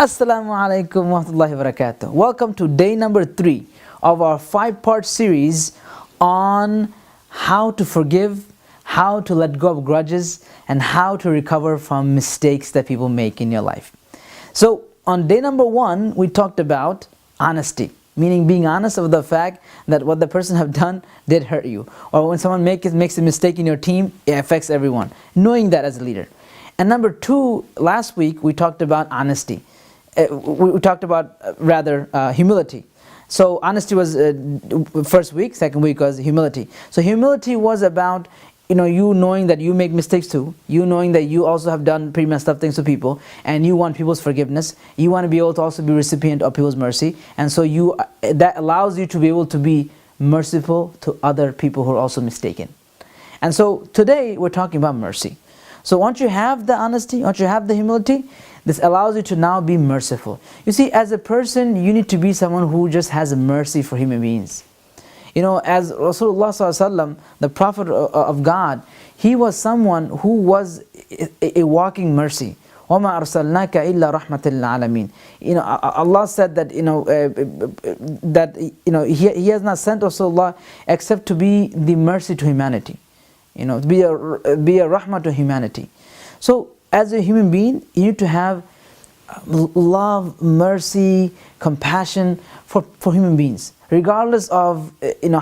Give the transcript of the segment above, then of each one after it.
Assalamu alaikum wa rahmatullahi wa barakatuh. Welcome to day number 3 of our 5-part series on how to forgive, how to let go of grudges, and how to recover from mistakes that people make in your life. So on day number 1, we talked about honesty, meaning being honest of the fact that what the person have done did hurt you. Or when someone makes a mistake in your team, it affects everyone. Knowing that as a leader. And number 2, last week we talked about honesty. We talked about humility. So honesty was first week, second week was humility. So humility was about you knowing that you make mistakes too, you knowing that you also have done pretty messed up things to people, and you want people's forgiveness. You want to be able to also be recipient of people's mercy, and so that allows you to be able to be merciful to other people who are also mistaken. And so today we're talking about mercy. So once you have the honesty, once you have the humility, this allows you to now be merciful. You see, as a person, you need to be someone who just has mercy for human beings. As Rasulullah SAW, the Prophet of God, he was someone who was a walking mercy. وَمَا أَرْسَلْنَاكَ إِلَّا رَحْمَةً لِلْعَالَمِينَ. Allah said that He has not sent Rasulullah except to be the mercy to humanity. To be a rahmah to humanity. So as a human being, you need to have love, mercy, compassion for human beings, regardless of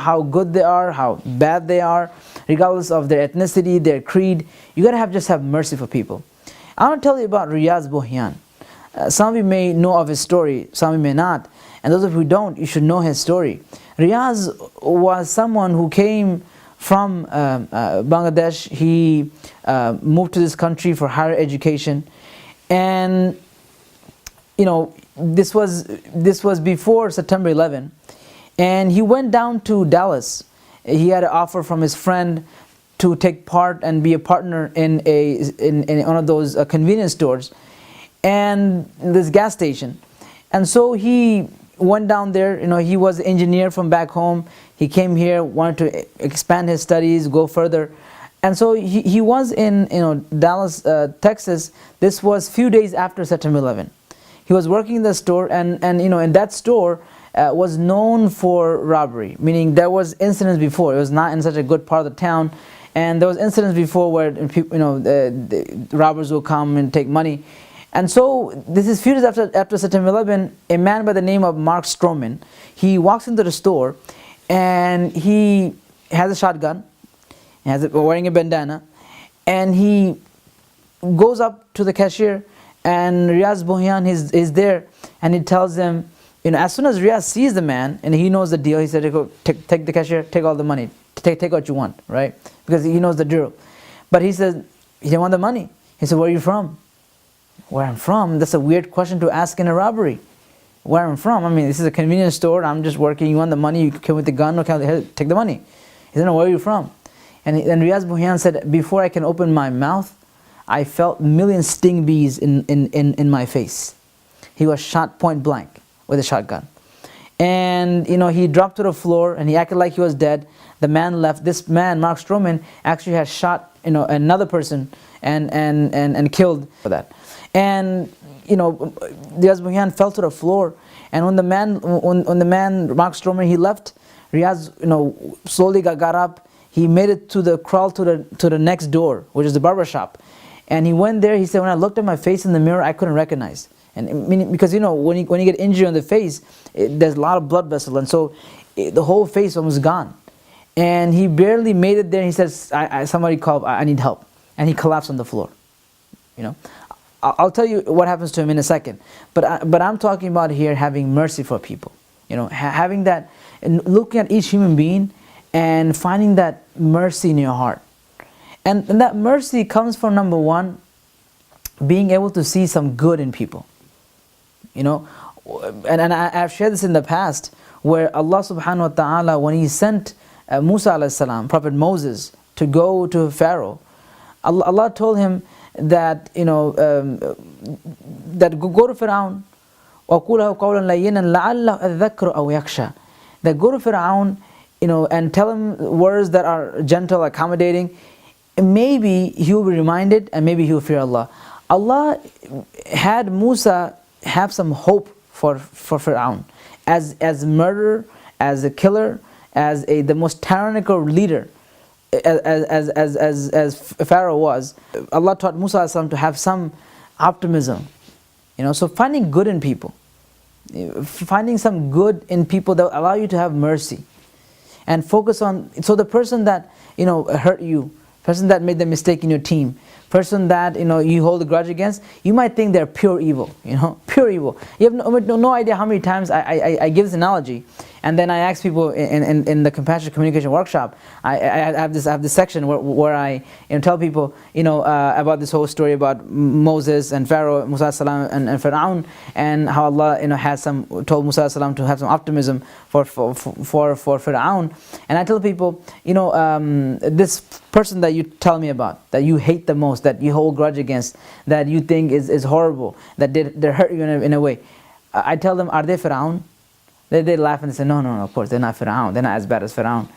how good they are, how bad they are, regardless of their ethnicity, their creed. You gotta just have mercy for people. I want to tell you about Riaz Bohian. Some of you may know of his story, some of you may not, and those of you who don't, you should know his story. Riaz was someone who came from Bangladesh. He moved to this country for higher education, and this was before September 11, and he went down to Dallas. He had an offer from his friend to take part and be a partner in one of those convenience stores and this gas station. And so he went down there. He was an engineer from back home. He came here, wanted to expand his studies, go further. And so he was in Dallas, Texas. This was few days after September 11. He was working in the store, and in that store was known for robbery, meaning there was incidents before. It was not in such a good part of the town, and there was incidents before where the robbers will come and take money. And so this is few days after September 11. A man by the name of Mark Stroman, he walks into the store, and he has a shotgun, wearing a bandana, and he goes up to the cashier, and Riaz Bohian is there, and he tells them, as soon as Riaz sees the man, and he knows the deal, he said, take the cashier, take all the money, take what you want, right? Because he knows the drill. But he says, he didn't want the money. He said, where are you from? Where I'm from? That's a weird question to ask in a robbery. Where I'm from? I mean, this is a convenience store, I'm just working, you want the money, you come with the gun, okay, take the money. He said, no, where are you from? And Riaz Bohian said, before I can open my mouth, I felt million sting bees in my face. He was shot point blank with a shotgun. And he dropped to the floor, and he acted like he was dead. The man left. This man, Mark Stroman, actually had shot another person and killed for that. And Riaz Bohian fell to the floor. And when the man Mark Stroman, he left, Riaz slowly got up. He made it to the next door, which is the barber shop. And he went there. He said, when I looked at my face in the mirror, I couldn't recognize. And meaning, because when you get injury on the face, there's a lot of blood vessels, and so the whole face was gone. And he barely made it there. He says, somebody called, I need help. And he collapsed on the floor. I'll tell you what happens to him in a second. But I'm talking about here having mercy for people. Having that, and looking at each human being and finding that mercy in your heart. And that mercy comes from, number 1, being able to see some good in people. And I've shared this in the past, where Allah subhanahu wa ta'ala, when He sent Musa alayhi salam, Prophet Moses, to go to Pharaoh, Allah told him that that go to Pharaoh, وَقُولَهُ قَوْلًا لَيِّنًا لَعَلَّهُ أَذَّكَّرُ أَوْ يَخْشَى. That go to Pharaoh, and tell him words that are gentle, accommodating. Maybe he will be reminded, and maybe he will fear Allah. Allah had Musa have some hope for Fir'aun as murderer, as a killer, as the most tyrannical leader, as Pharaoh was. Allah taught Musa alayhi salam to have some optimism, so finding good in people, finding some good in people that will allow you to have mercy, and focus on, so the person that hurt you, person that made the mistake in your team, person that you hold a grudge against, you might think they're pure evil, pure evil. You have no idea how many times I give this analogy, and then I ask people in the compassionate communication workshop. I have this section where I tell people about this whole story about Moses and Pharaoh, Musa salam and Fir'aun, and how Allah has told Musa salam to have some optimism for Fir'aun. And I tell people, this person that you tell me about, that you hate the most, that you hold grudge against, that you think is horrible, that they hurt you in a way, I tell them, are they Fir'aun? They laugh and they say, no, of course, they're not Fir'aun. They're not as bad as Fir'aun.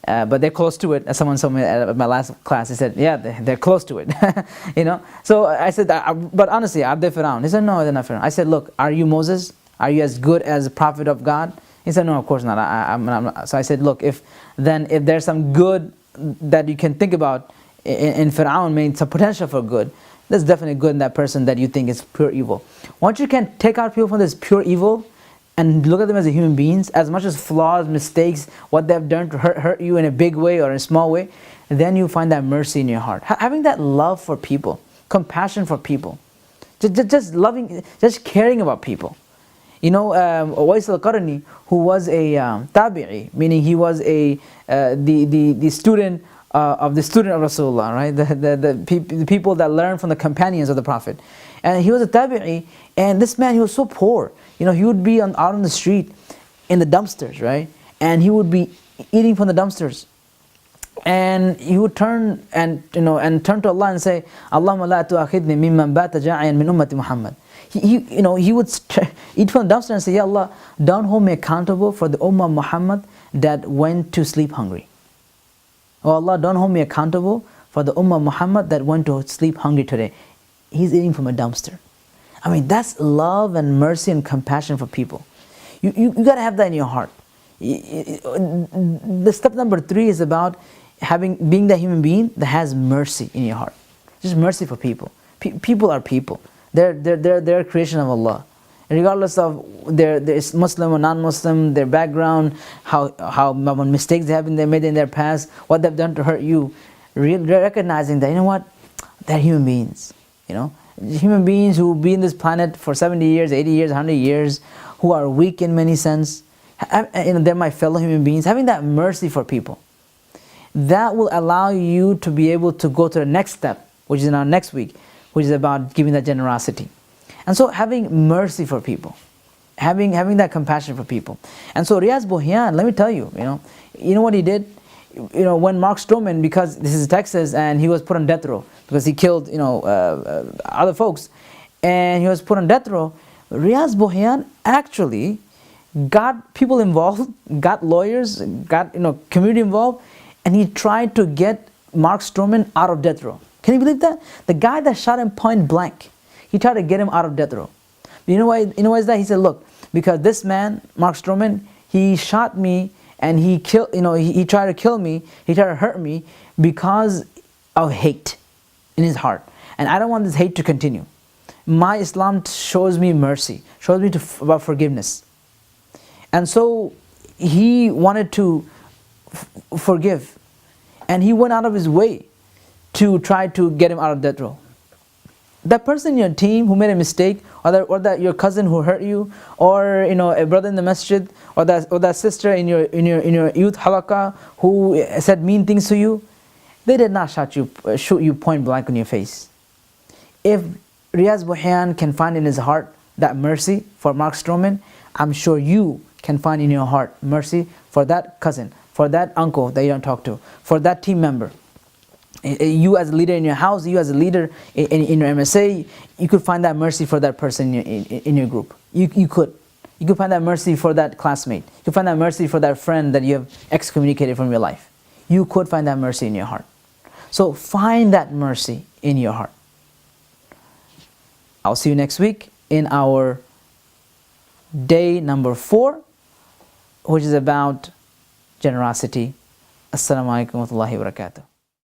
But they're close to it. As someone told me at my last class, he said, yeah, they're close to it. So I said, but honestly, are they Fir'aun? He said, no, they're not Fir'aun. I said, look, are you Moses? Are you as good as a prophet of God? He said, no, of course not. I'm not. So I said, look, if there's some good that you can think about in Fir'aun, means some potential for good, there's definitely good in that person that you think is pure evil. Once you can take out people from this pure evil, and look at them as human beings, as much as flaws, mistakes, what they've done to hurt you in a big way or in a small way, then you find that mercy in your heart. Having that love for people, compassion for people, just loving, just caring about people. Uwais al-Qarni, who was a tabi'i, meaning he was the student of the student of Rasulullah, right? The people that learned from the companions of the Prophet. And he was a tabi'i, and this man, he was so poor. He would be out on the street in the dumpsters, right? And he would be eating from the dumpsters. And he would turn turn to Allah and say, Allahumma la tu'akhidni mimman bata ja'iyan min ummati Muhammad. He would eat from the dumpster and say, Ya Allah, don't hold me accountable for the ummah of Muhammad that went to sleep hungry. Oh Allah, don't hold me accountable for the ummah of Muhammad that went to sleep hungry today. He's eating from a dumpster. I mean, that's love and mercy and compassion for people. You got to have that in your heart. The step number 3 is about being that human being that has mercy in your heart. Just mercy for people. People are people. They're a creation of Allah. Regardless of their Muslim or non-Muslim, their background, how mistakes they have made in their past, what they've done to hurt you, recognizing that they're human beings. Human beings who be in this planet for 70 years, 80 years, 100 years, who are weak in many sense. They're my fellow human beings. Having that mercy for people, that will allow you to be able to go to the next step, which is in our next week, which is about giving that generosity. And so having mercy for people, having that compassion for people. And so Riaz Bohian, let me tell you, you know what he did? When Mark Stroman, because this is Texas, and he was put on death row because he killed other folks, and he was put on death row, Riaz Bohian actually got people involved, got lawyers, got community involved, and he tried to get Mark Stroman out of death row. Can you believe that? The guy that shot him point blank, he tried to get him out of death row. You know why is that? He said, look, because this man, Mark Stroman, he shot me and he killed, he tried to kill me, he tried to hurt me because of hate in his heart. And I don't want this hate to continue. My Islam shows me mercy, shows me about forgiveness. And so he wanted to forgive. And he went out of his way to try to get him out of death row. That person in your team who made a mistake, or that your cousin who hurt you, or a brother in the masjid, or that sister in your youth halaqah who said mean things to you, they did not shoot you point blank in your face. If Riaz Bohian can find in his heart that mercy for Mark Stroman, I'm sure you can find in your heart mercy for that cousin, for that uncle that you don't talk to, for that team member. You as a leader in your house, you as a leader in your MSA, you could find that mercy for that person in your group. You could find that mercy for that classmate. You could find that mercy for that friend that you have excommunicated from your life. You could find that mercy in your heart. So find that mercy in your heart. I'll see you next week in our day number 4, which is about generosity. Assalamu alaikum wa rahmatullahi wa barakatuh.